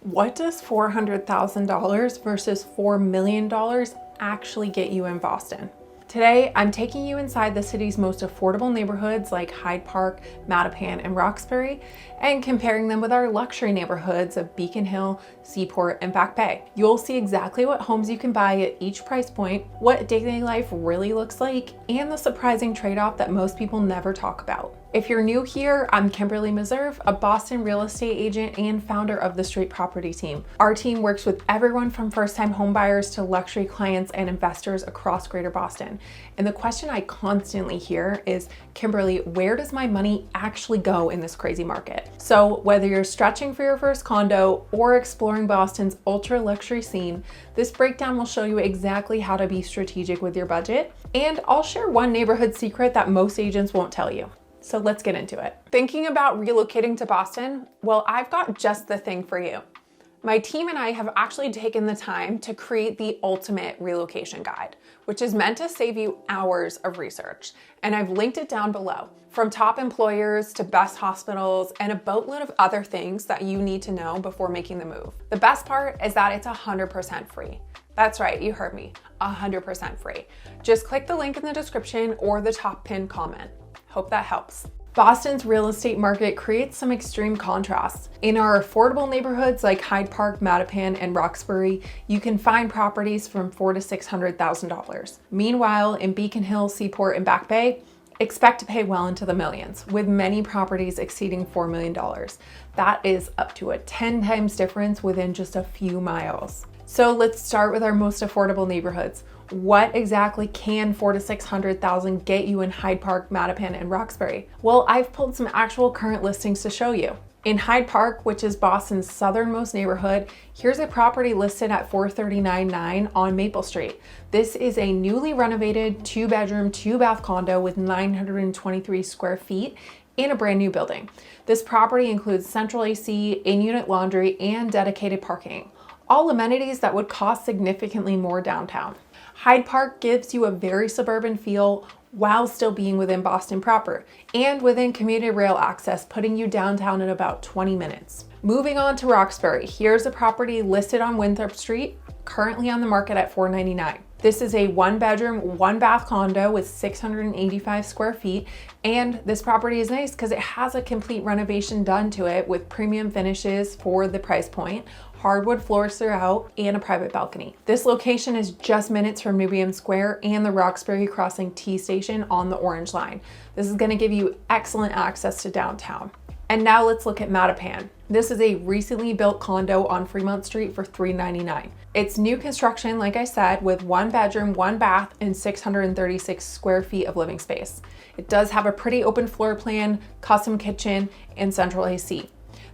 What does $400,000 versus $4 million actually get you in Boston? Today, I'm taking you inside the city's most affordable neighborhoods like Hyde Park, Mattapan, and Roxbury, and comparing them with our luxury neighborhoods of Beacon Hill, Seaport, and Back Bay. You'll see exactly what homes you can buy at each price point, what daily life really looks like, and the surprising trade-off that most people never talk about. If you're new here, I'm Kimberly Meserve, a Boston real estate agent and founder of the Street Property Team. Our team works with everyone from first-time homebuyers to luxury clients and investors across Greater Boston. And the question I constantly hear is, Kimberly, where does my money actually go in this crazy market? So whether you're stretching for your first condo or exploring Boston's ultra luxury scene, this breakdown will show you exactly how to be strategic with your budget. And I'll share one neighborhood secret that most agents won't tell you. So let's get into it. Thinking about relocating to Boston? Well, I've got just the thing for you. My team and I have actually taken the time to create the ultimate relocation guide, which is meant to save you hours of research. And I've linked it down below. From top employers to best hospitals and a boatload of other things that you need to know before making the move. The best part is that it's 100% free. That's right, you heard me, 100% free. Just click the link in the description or the top pinned comment. Hope that helps. Boston's real estate market creates some extreme contrasts. In our affordable neighborhoods like Hyde Park, Mattapan, and Roxbury, you can find properties from $400,000 to $600,000. Meanwhile, in Beacon Hill, Seaport, and Back Bay, expect to pay well into the millions, with many properties exceeding $4 million. That is up to a 10 times difference within just a few miles. So let's start with our most affordable neighborhoods. What exactly can $400,000 to $600,000 get you in Hyde Park, Mattapan, and Roxbury? Well, I've pulled some actual current listings to show you. In Hyde Park, which is Boston's southernmost neighborhood, here's a property listed at $439,900 on Maple Street. This is a newly renovated 2-bedroom, 2-bath condo with 923 square feet in a brand new building. This property includes central AC, in-unit laundry, and dedicated parking. All amenities that would cost significantly more downtown. Hyde Park gives you a very suburban feel while still being within Boston proper and within commuter rail access, putting you downtown in about 20 minutes. Moving on to Roxbury, here's a property listed on Winthrop Street, currently on the market at $499,000. This is a 1-bedroom, 1-bath condo with 685 square feet, and this property is nice because it has a complete renovation done to it with premium finishes for the price point, hardwood floors throughout, and a private balcony. This location is just minutes from Nubian Square and the Roxbury Crossing T station on the Orange Line. This is going to give you excellent access to downtown. And now let's look at Mattapan. This is a recently built condo on Fremont Street for $399,000. It's new construction, like I said, with 1 bedroom, 1 bath, and 636 square feet of living space. It does have a pretty open floor plan, custom kitchen, and central AC.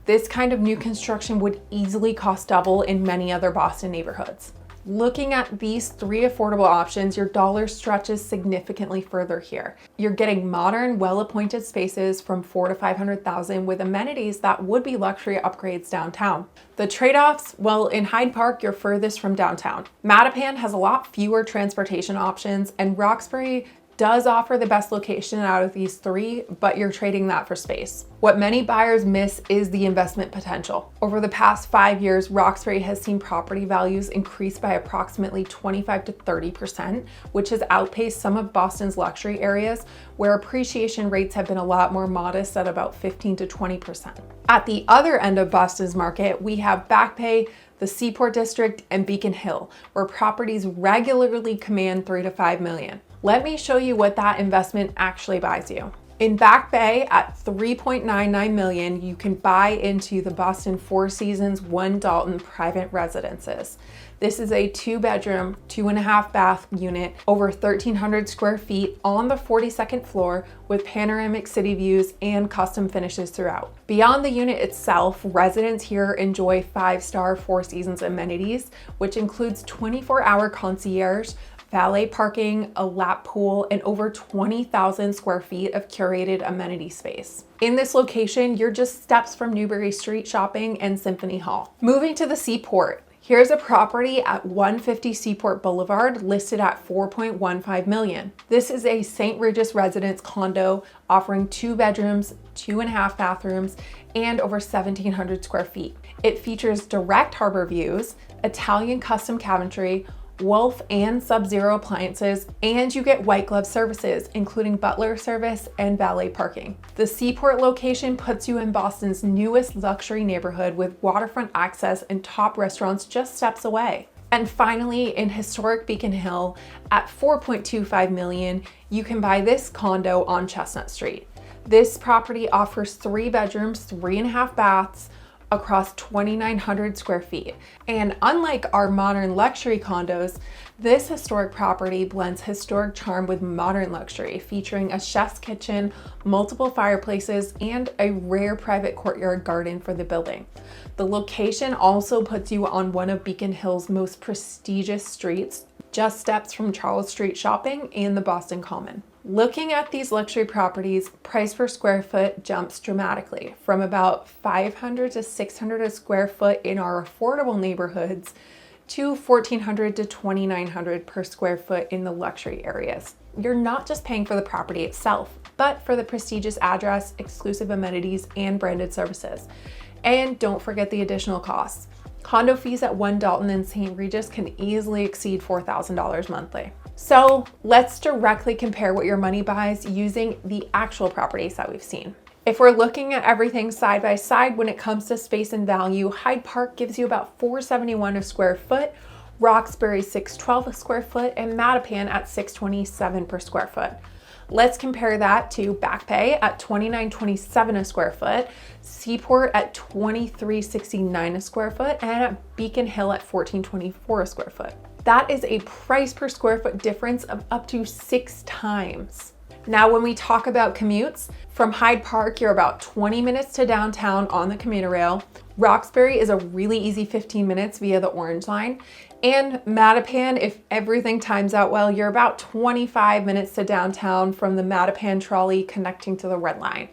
This kind of new construction would easily cost double in many other Boston neighborhoods. Looking at these 3 affordable options, your dollar stretches significantly further here. You're getting modern, well-appointed spaces from $400,000 to $500,000 with amenities that would be luxury upgrades downtown. The trade-offs, well, in Hyde Park, you're furthest from downtown. Mattapan has a lot fewer transportation options, and Roxbury does offer the best location out of these 3, but you're trading that for space. What many buyers miss is the investment potential. Over the past 5 years, Roxbury has seen property values increase by approximately 25 to 30%, which has outpaced some of Boston's luxury areas, where appreciation rates have been a lot more modest at about 15 to 20%. At the other end of Boston's market, we have Back Bay, the Seaport District, and Beacon Hill, where properties regularly command $3 to $5 million. Let me show you what that investment actually buys you. In Back Bay at $3.99 million, you can buy into the Boston Four Seasons 1 Dalton private residences. This is a 2-bedroom, 2.5 bath unit, over 1,300 square feet on the 42nd floor with panoramic city views and custom finishes throughout. Beyond the unit itself, residents here enjoy 5-star Four Seasons amenities, which includes 24-hour concierge, valet parking, a lap pool, and over 20,000 square feet of curated amenity space. In this location, you're just steps from Newbury Street shopping and Symphony Hall. Moving to the Seaport, Here's a property at 150 Seaport Boulevard listed at $4.15 million. This is a St. Regis residence condo offering 2 bedrooms, 2.5 bathrooms, and over 1,700 square feet. It features direct harbor views, Italian custom cabinetry, Wolf and Sub-Zero appliances, and you get white glove services, including butler service and valet parking. The Seaport location puts you in Boston's newest luxury neighborhood with waterfront access and top restaurants just steps away. And finally, in historic Beacon Hill, at $4.25 million, you can buy this condo on Chestnut Street. This property offers 3 bedrooms, 3.5 baths, across 2,900 square feet. And unlike our modern luxury condos, this historic property blends historic charm with modern luxury, featuring a chef's kitchen, multiple fireplaces, and a rare private courtyard garden for the building. The location also puts you on one of Beacon Hill's most prestigious streets, just steps from Charles Street Shopping and the Boston Common. Looking at these luxury properties, price per square foot jumps dramatically from about $500 to $600 a square foot in our affordable neighborhoods to $1,400 to $2,900 per square foot in the luxury areas. You're not just paying for the property itself, but for the prestigious address, exclusive amenities, and branded services. And don't forget the additional costs. Condo fees at One Dalton and St. Regis can easily exceed $4,000 monthly. So let's directly compare what your money buys using the actual properties that we've seen. If we're looking at everything side by side when it comes to space and value, Hyde Park gives you about $471 a square foot, Roxbury $612 a square foot, and Mattapan at $627 per square foot. Let's compare that to Back Bay at $29.27 a square foot, Seaport at $23.69 a square foot, and at Beacon Hill at $14.24 a square foot. That is a price per square foot difference of up to 6 times. Now, when we talk about commutes, from Hyde Park, you're about 20 minutes to downtown on the commuter rail. Roxbury is a really easy 15 minutes via the Orange Line. And Mattapan, if everything times out well, you're about 25 minutes to downtown from the Mattapan trolley connecting to the Red Line.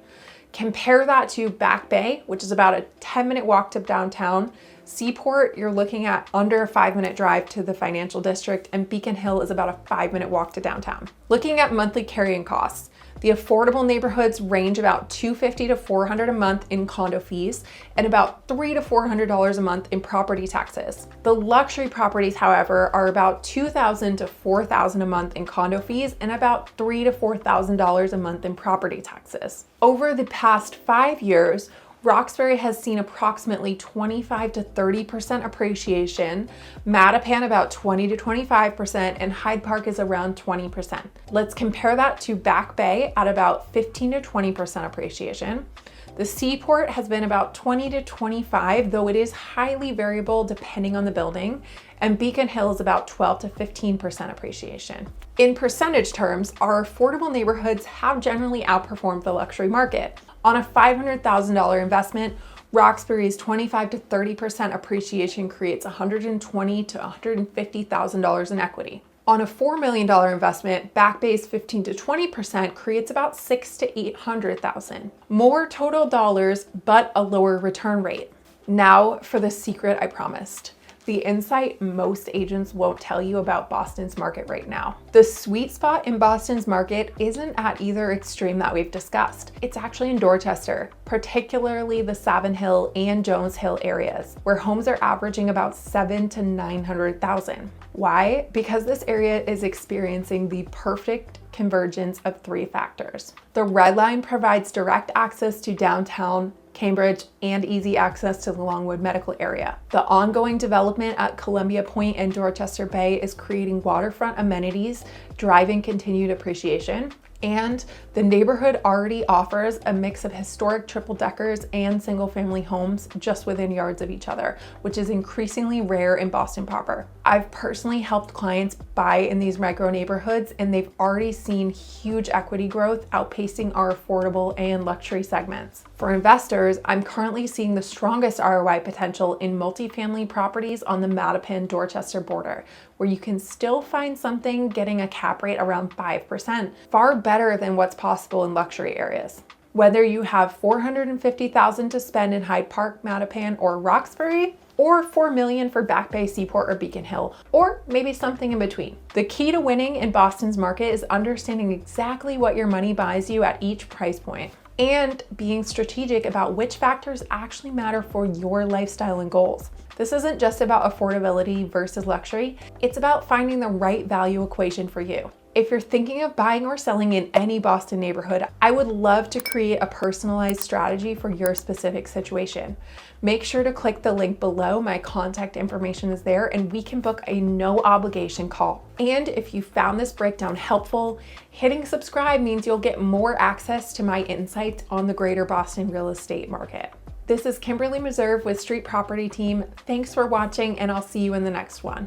Compare that to Back Bay, which is about a 10-minute walk to downtown. Seaport, you're looking at under a 5-minute drive to the financial district, and Beacon Hill is about a 5-minute walk to downtown. Looking at monthly carrying costs, the affordable neighborhoods range about $250 to $400 a month in condo fees and about $300 to $400 a month in property taxes. The luxury properties, however, are about $2,000 to $4,000 a month in condo fees and about $3,000 to $4,000 a month in property taxes. Over the past 5 years, Roxbury has seen approximately 25 to 30% appreciation, Mattapan about 20 to 25%, and Hyde Park is around 20%. Let's compare that to Back Bay at about 15 to 20% appreciation. The Seaport has been about 20 to 25, though it is highly variable depending on the building, and Beacon Hill is about 12 to 15% appreciation. In percentage terms, our affordable neighborhoods have generally outperformed the luxury market. On a $500,000 investment, Roxbury's 25 to 30% appreciation creates $120,000 to $150,000 in equity. On a $4 million investment, Back Bay's 15 to 20% creates about $600,000 to $800,000. More total dollars, but a lower return rate. Now for the secret I promised. The insight most agents won't tell you about Boston's market right now. The sweet spot in Boston's market isn't at either extreme that we've discussed. It's actually in Dorchester, particularly the Savin Hill and Jones Hill areas, where homes are averaging about $700,000 to $900,000. Why? Because this area is experiencing the perfect convergence of 3 factors. The Red Line provides direct access to downtown Cambridge and easy access to the Longwood medical area. The ongoing development at Columbia Point and Dorchester Bay is creating waterfront amenities, driving continued appreciation. And the neighborhood already offers a mix of historic triple deckers and single family homes just within yards of each other, which is increasingly rare in Boston proper. I've personally helped clients buy in these micro neighborhoods, and they've already seen huge equity growth outpacing our affordable and luxury segments. For investors, I'm currently seeing the strongest ROI potential in multifamily properties on the Mattapan-Dorchester border, where you can still find something getting a cap rate around 5%, far better than what's possible in luxury areas. Whether you have $450,000 to spend in Hyde Park, Mattapan, or Roxbury, or 4 million for Back Bay, Seaport, or Beacon Hill, or maybe something in between. The key to winning in Boston's market is understanding exactly what your money buys you at each price point and being strategic about which factors actually matter for your lifestyle and goals. This isn't just about affordability versus luxury, it's about finding the right value equation for you. If you're thinking of buying or selling in any Boston neighborhood, I would love to create a personalized strategy for your specific situation. Make sure to click the link below. My contact information is there and we can book a no obligation call. And if you found this breakdown helpful, hitting subscribe means you'll get more access to my insights on the greater Boston real estate market. This is Kimberly Meserve with Street Property Team. Thanks for watching and I'll see you in the next one.